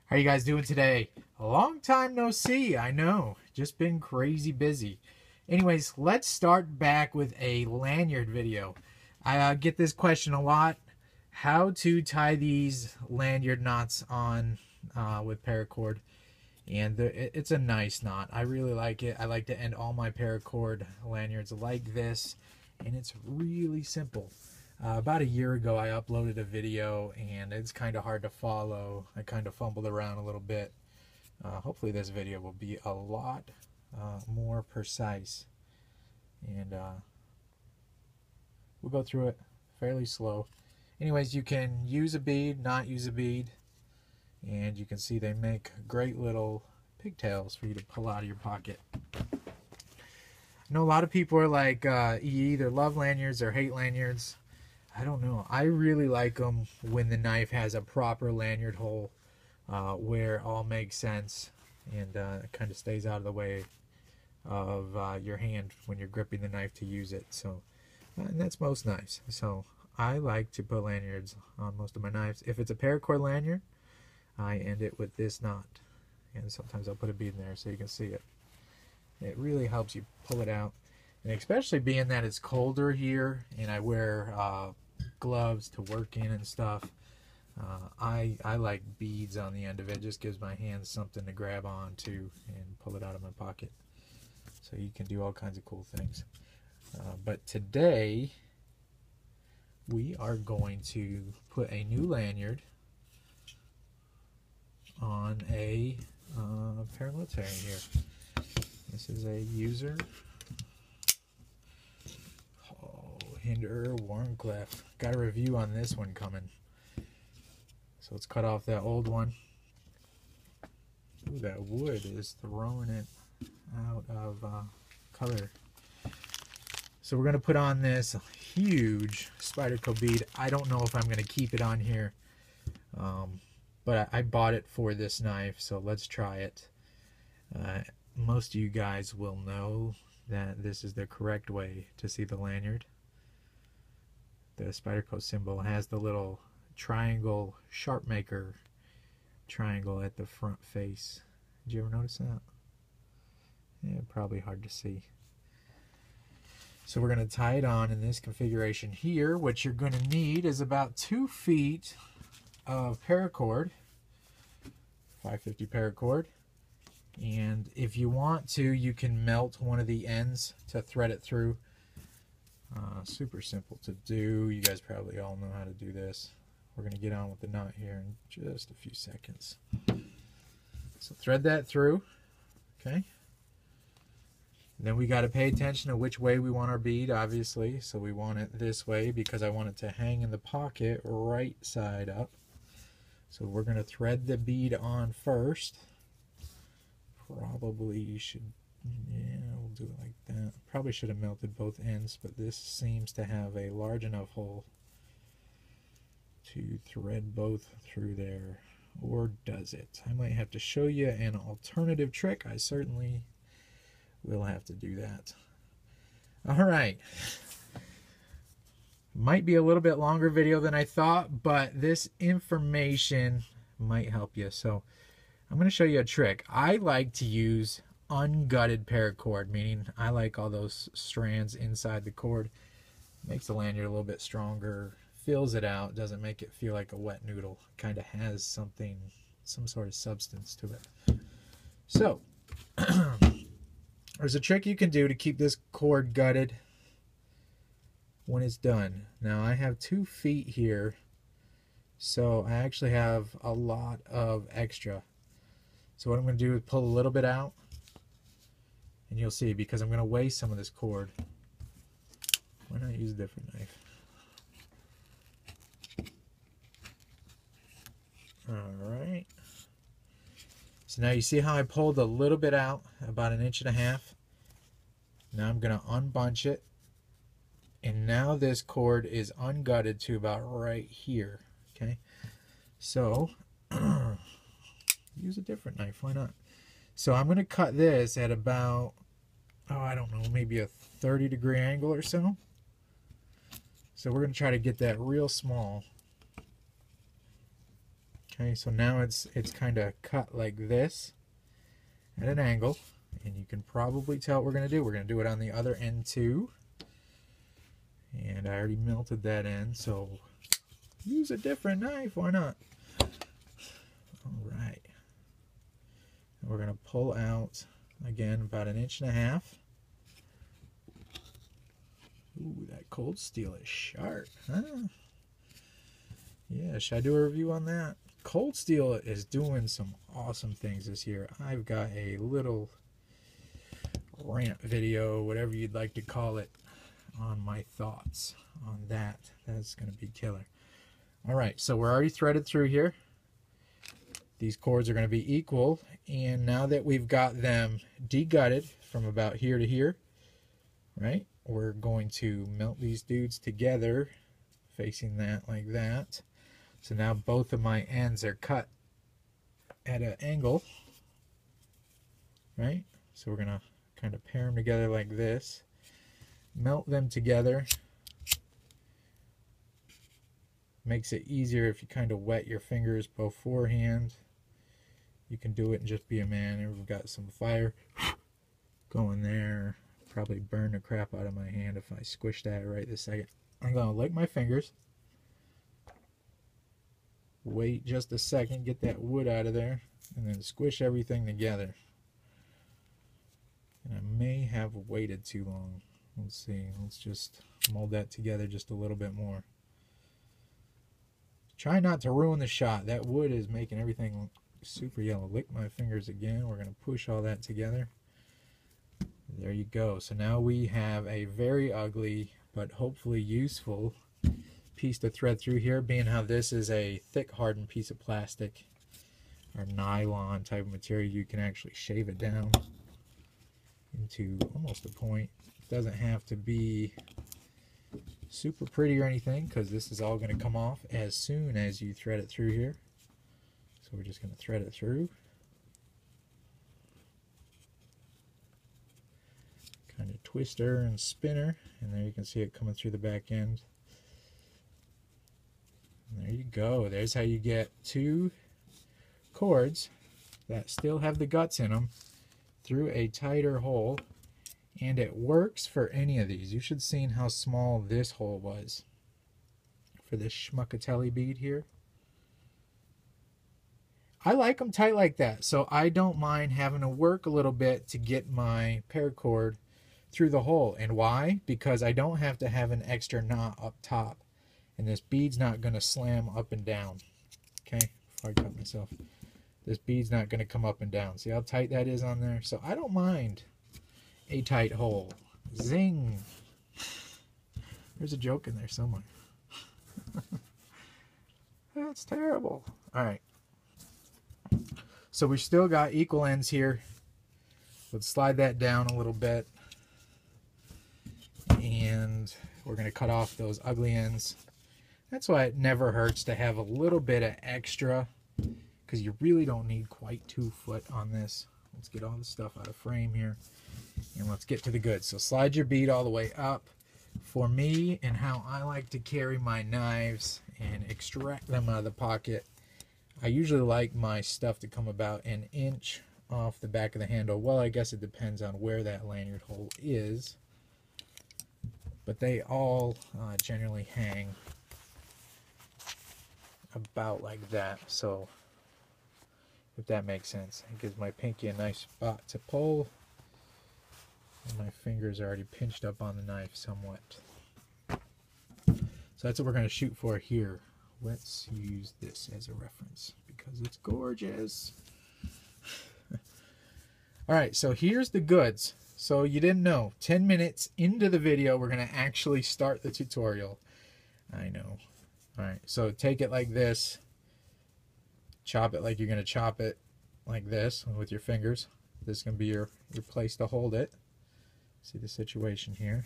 How you guys doing today? A long time no see, I know. Just been crazy busy. Anyways, let's start back with a lanyard video. I get this question a lot. How to tie these lanyard knots on with paracord. And it's a nice knot. I really like it. I like to end all my paracord lanyards like this. And it's really simple. About a year ago, I uploaded a video, and it's kind of hard to follow. I kind of fumbled around a little bit. Hopefully this video will be a lot more precise. And we'll go through it fairly slow. Anyways, you can use a bead, not use a bead. And you can see they make great little pigtails for you to pull out of your pocket. I know a lot of people are like, you either love lanyards or hate lanyards. I don't know. I really like them when the knife has a proper lanyard hole where it all makes sense and it kind of stays out of the way of your hand when you're gripping the knife to use it. So, and that's most knives. So I like to put lanyards on most of my knives. If it's a paracord lanyard, I end it with this knot. And sometimes I'll put a bead in there so you can see it. It really helps you pull it out. And especially being that it's colder here and I wear gloves to work in and stuff, I like beads on the end of it. It just gives my hands something to grab onto and pull it out of my pocket. So you can do all kinds of cool things. But today we are going to put a new lanyard on a parallel tearing here. This is a user Hinder Warncliffe. Got a review on this one coming. So let's cut off that old one. Ooh, that wood is throwing it out of color. So we're going to put on this huge Spyderco bead. I don't know if I'm going to keep it on here. But I bought it for this knife, so let's try it. Most of you guys will know that this is the correct way to see the lanyard. The Spyderco symbol has the little triangle sharp maker triangle at the front face. Did you ever notice that? Yeah, probably hard to see. So we're going to tie it on in this configuration here. What you're going to need is about 2 feet of paracord, 550 paracord. And if you want to, you can melt one of the ends to thread it through. Super simple to do. You guys probably all know how to do this. We're going to get on with the knot here in just a few seconds. So thread that through. Okay. And then we got to pay attention to which way we want our bead, obviously. So we want it this way because I want it to hang in the pocket right side up. So we're going to thread the bead on first. Probably you should, yeah, we'll do it like that. Probably should have melted both ends, but this seems to have a large enough hole to thread both through there. Or does it? I might have to show you an alternative trick. I certainly will have to do that. All right. Might be a little bit longer video than I thought, but this information might help you. So I'm going to show you a trick. I like to use ungutted paracord, meaning I like all those strands inside the cord. Makes the lanyard a little bit stronger, fills it out, doesn't make it feel like a wet noodle. Kind of has something, some sort of substance to it. So there's a trick you can do to keep this cord gutted when it's done. Now I have 2 feet here, so I actually have a lot of extra. So what I'm going to do is pull a little bit out, and you'll see, because I'm going to waste some of this cord. Why not use a different knife? Alright. So now you see how I pulled a little bit out, about 1.5 inches. Now I'm going to unbunch it. And now this cord is ungutted to about right here. Okay. So use a different knife, why not? So I'm going to cut this at about, oh, I don't know, maybe a 30-degree angle or so. So we're going to try to get that real small. Okay, so now it's kind of cut like this at an angle, and you can probably tell what we're going to do. We're going to do it on the other end too. And I already melted that end, so use a different knife, why not? All right. And we're going to pull out, again, about 1.5 inches. Ooh, that cold steel is sharp, huh? Yeah, should I do a review on that? Cold steel is doing some awesome things this year. I've got a little rant video, whatever you'd like to call it, on my thoughts on that. That's going to be killer. All right, so we're already threaded through here. These cords are going to be equal, and now that we've got them degutted from about here to here, right, we're going to melt these dudes together, facing that like that. So now both of my ends are cut at an angle, right? So we're going to kind of pair them together like this, melt them together. Makes it easier if you kind of wet your fingers beforehand. You can do it and just be a man. And we've got some fire going there. Probably burn the crap out of my hand if I squish that right this second. I'm going to lick my fingers. Wait just a second, get that wood out of there, and then squish everything together. And I may have waited too long. Let's see. Let's just mold that together just a little bit more. Try not to ruin the shot. That wood is making everything super yellow. Lick my fingers again. We're going to push all that together. There you go. So now we have a very ugly but hopefully useful piece to thread through here, being how this is a thick hardened piece of plastic or nylon type of material. You can actually shave it down into almost a point. It doesn't have to be super pretty or anything, because this is all going to come off as soon as you thread it through here. So we're just going to thread it through. Kind of twister and spinner, and there you can see it coming through the back end. And there you go. There's how you get two cords that still have the guts in them through a tighter hole, and it works for any of these. You should have seen how small this hole was for this schmuckatelli bead here. I like them tight like that, so I don't mind having to work a little bit to get my paracord through the hole. And why? Because I don't have to have an extra knot up top, and this bead's not going to slam up and down. Okay, before I cut myself, this bead's not going to come up and down. See how tight that is on there? So I don't mind a tight hole. Zing! There's a joke in there somewhere. That's terrible. All right. So we still got equal ends here. Let's slide that down a little bit. And we're going to cut off those ugly ends. That's why it never hurts to have a little bit of extra, because you really don't need quite 2 foot on this. Let's get all the stuff out of frame here, and let's get to the goods. So slide your bead all the way up. For me, and how I like to carry my knives and extract them out of the pocket, I usually like my stuff to come about 1 inch off the back of the handle. Well, I guess it depends on where that lanyard hole is, but they all generally hang about like that. So if that makes sense, it gives my pinky a nice spot to pull, and my fingers are already pinched up on the knife somewhat. So that's what we're going to shoot for here. Let's use this as a reference because it's gorgeous. Alright, so here's the goods. So you didn't know, 10 minutes into the video we're going to actually start the tutorial. I know. Alright, so take it like this. Chop it like you're going to chop it like this with your fingers. This is going to be your place to hold it. See the situation here.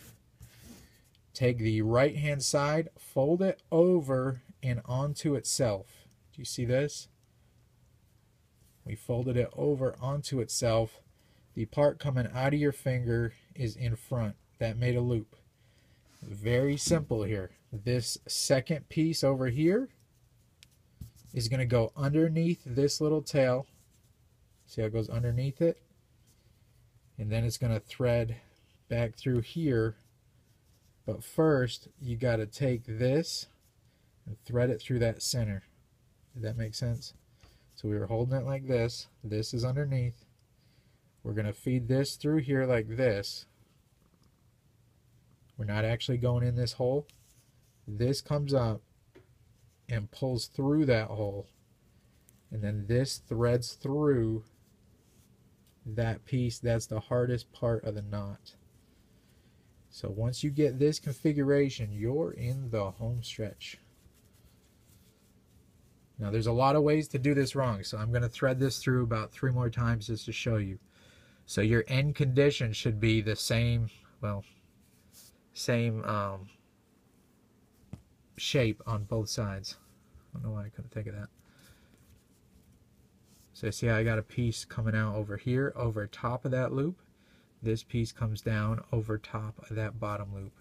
Take the right hand side, fold it over and onto itself. Do you see this? We folded it over onto itself. The part coming out of your finger is in front. That made a loop. Very simple here. This second piece over here is going to go underneath this little tail. See how it goes underneath it? And then it's going to thread back through here. But first, you got to take this and thread it through that center. Did that make sense? So we were holding it like this. This is underneath. We're going to feed this through here like this. We're not actually going in this hole. This comes up and pulls through that hole. And then this threads through that piece. That's the hardest part of the knot. So once you get this configuration, you're in the home stretch. Now there's a lot of ways to do this wrong, so I'm going to thread this through about 3 more times just to show you. So your end condition should be the same, well, same shape on both sides. I don't know why I couldn't think of that. So see how I got a piece coming out over here, over top of that loop. This piece comes down over top of that bottom loop.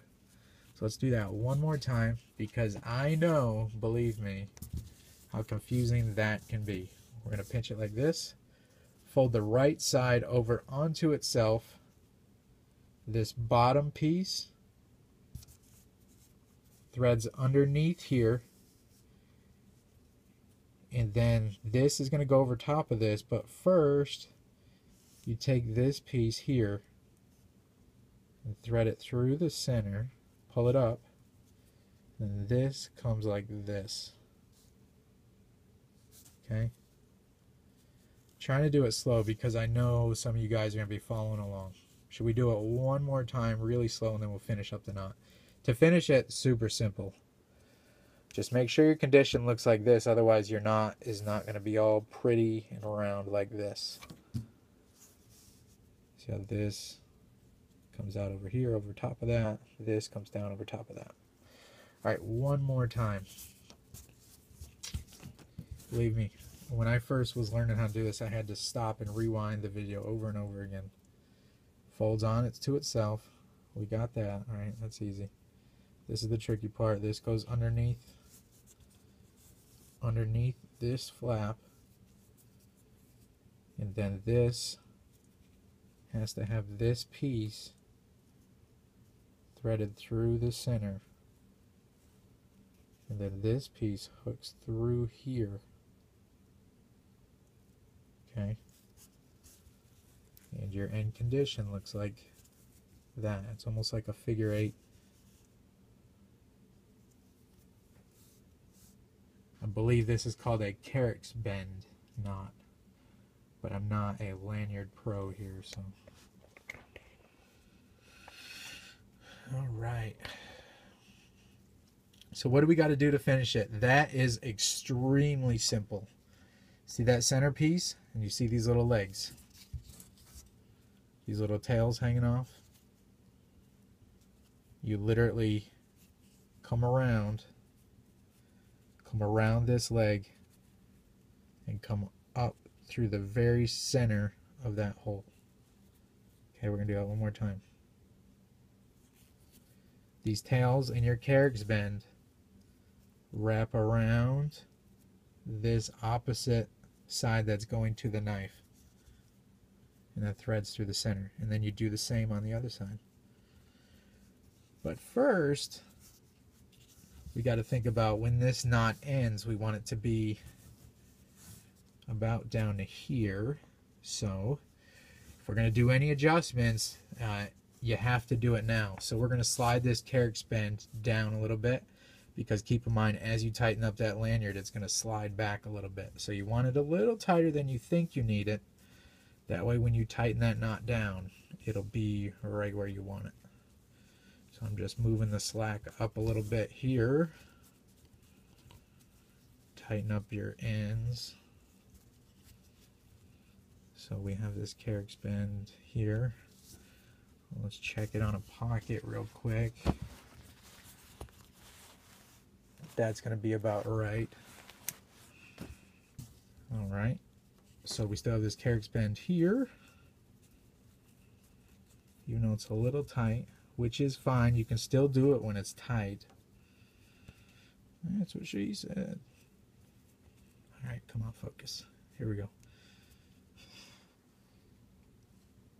So let's do that one more time, because I know, believe me, how confusing that can be. We're going to pinch it like this. Fold the right side over onto itself. This bottom piece threads underneath here. And then this is going to go over top of this. But first, you take this piece here and thread it through the center. Pull it up. And this comes like this. Okay? Trying to do it slow because I know some of you guys are going to be following along. Should we do it one more time really slow and then we'll finish up the knot? To finish it, super simple. Just make sure your condition looks like this, otherwise your knot is not going to be all pretty and round like this. See how this comes out over here, over top of that. This comes down over top of that. Alright, one more time. Believe me, when I first was learning how to do this, I had to stop and rewind the video over and over again. Folds on it to itself. We got that. Alright, that's easy. This is the tricky part. This goes underneath this flap. And then this has to have this piece threaded through the center. And then this piece hooks through here. Okay? And your end condition looks like that. It's almost like a figure 8. I believe this is called a Carrick's bend knot, but I'm not a lanyard pro here, so. Alright. So what do we got to do to finish it? That is extremely simple. See that center piece? And you see these little legs? These little tails hanging off? You literally come around this leg and come up through the very center of that hole. Okay, we're going to do that one more time. These tails in your Carrick's bend wrap around this opposite side that's going to the knife, and that threads through the center, and then you do the same on the other side. But first, we got to think about when this knot ends, we want it to be about down to here. So if we're going to do any adjustments, you have to do it now. So we're going to slide this Carrick's bend down a little bit, because keep in mind, as you tighten up that lanyard, it's going to slide back a little bit. So you want it a little tighter than you think you need it. That way when you tighten that knot down, it'll be right where you want it. So I'm just moving the slack up a little bit here. Tighten up your ends. So we have this Carrick's bend here. Let's check it on a pocket real quick. That's going to be about right. Alright. So we still have this Carrick's bend here. Even though it's a little tight, which is fine. You can still do it when it's tight. That's what she said. Alright, come on, focus. Here we go.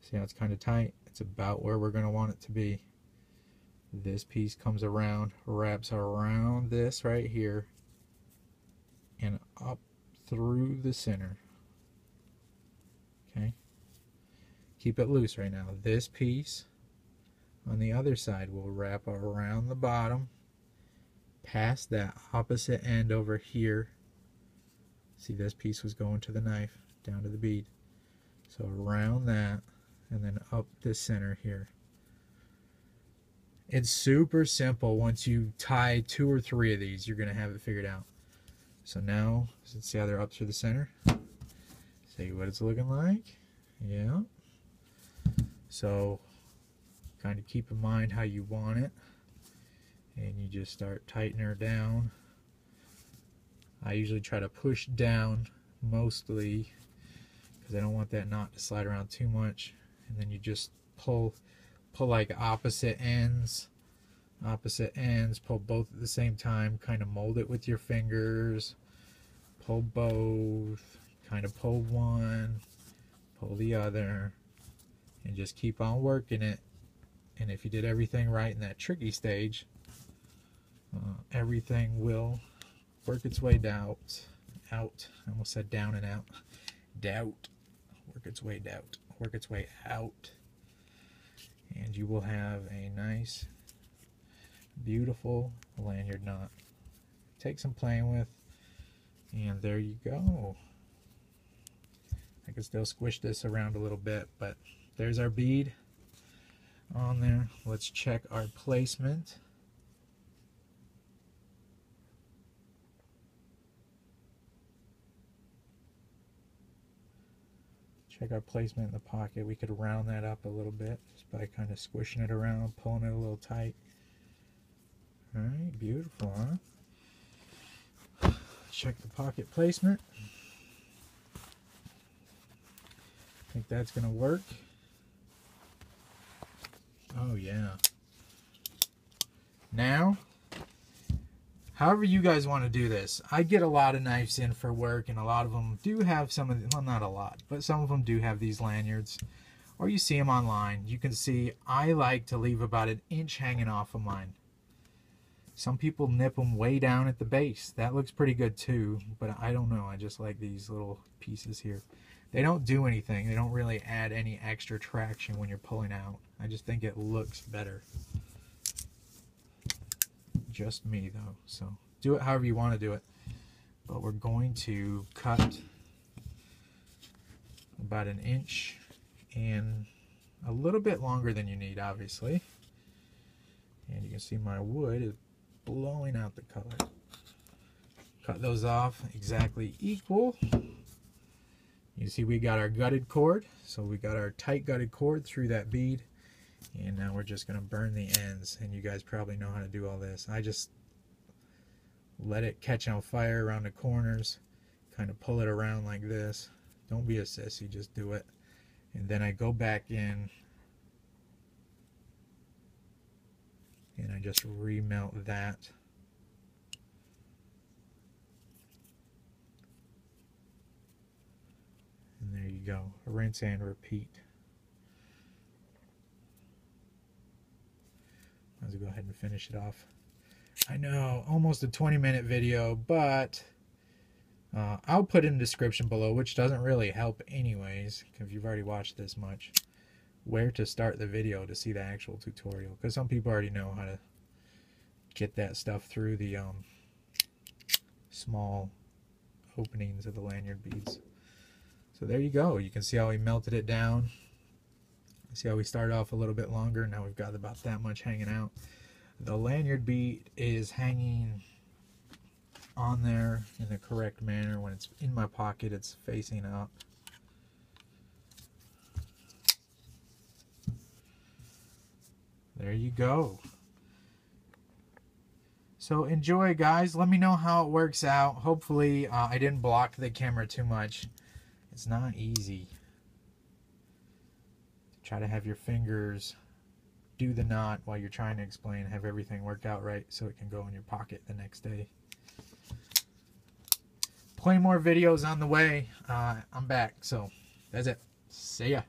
See how it's kind of tight? It's about where we're going to want it to be. This piece comes around, wraps around this right here, and up through the center. Okay? Keep it loose right now. This piece on the other side will wrap around the bottom, past that opposite end over here. See, this piece was going to the knife, down to the bead. So around that, and then up the center here. It's super simple. Once you tie 2 or 3 of these, you're going to have it figured out. So now, let's see how they're up through the center. See what it's looking like. Yeah. So, kind of keep in mind how you want it. And you just start tightening her down. I usually try to push down mostly because I don't want that knot to slide around too much. And then you just pull like opposite ends, pull both at the same time, kind of mold it with your fingers, pull both, kind of pull one, pull the other, and just keep on working it. And if you did everything right in that tricky stage, everything will work its way out. I almost said down and out. Work its way out. And you will have a nice, beautiful lanyard knot. Take some playing with, and there you go. I can still squish this around a little bit, but there's our bead on there. Let's check our placement. Check our placement in the pocket. We could round that up a little bit just by kind of squishing it around, pulling it a little tight. Alright, beautiful, huh? Check the pocket placement. I think that's going to work. Oh yeah. Now, however you guys want to do this. I get a lot of knives in for work, and a lot of them do have some of the, well, not a lot, but some of them do have these lanyards. Or you see them online. You can see I like to leave about 1 inch hanging off of mine. Some people nip them way down at the base. That looks pretty good too, but I don't know. I just like these little pieces here. They don't do anything. They don't really add any extra traction when you're pulling out. I just think it looks better. Just me though, so do it however you want to do it. But we're going to cut about 1 inch and a little bit longer than you need, obviously. And you can see my wood is blowing out the color. Cut those off exactly equal. You see we got our gutted cord, so we got our tight gutted cord through that bead. And now we're just going to burn the ends, and you guys probably know how to do all this. I just let it catch on fire around the corners, kind of pull it around like this. Don't be a sissy, just do it. And then I go back in and I just remelt that. And there you go, rinse and repeat. Let's go ahead and finish it off. I know, almost a 20-minute video, but I'll put in the description below, which doesn't really help anyways, if you've already watched this much, where to start the video to see the actual tutorial, because some people already know how to get that stuff through the small openings of the lanyard beads. So there you go. You can see how we melted it down. See how we started off a little bit longer. Now we've got about that much hanging out. The lanyard bead is hanging on there in the correct manner. When it's in my pocket, it's facing up. There you go. So enjoy, guys. Let me know how it works out. Hopefully I didn't block the camera too much. It's not easy. Try to have your fingers do the knot while you're trying to explain, have everything work out right so it can go in your pocket the next day. plenty more videos on the way. I'm back, so that's it. See ya.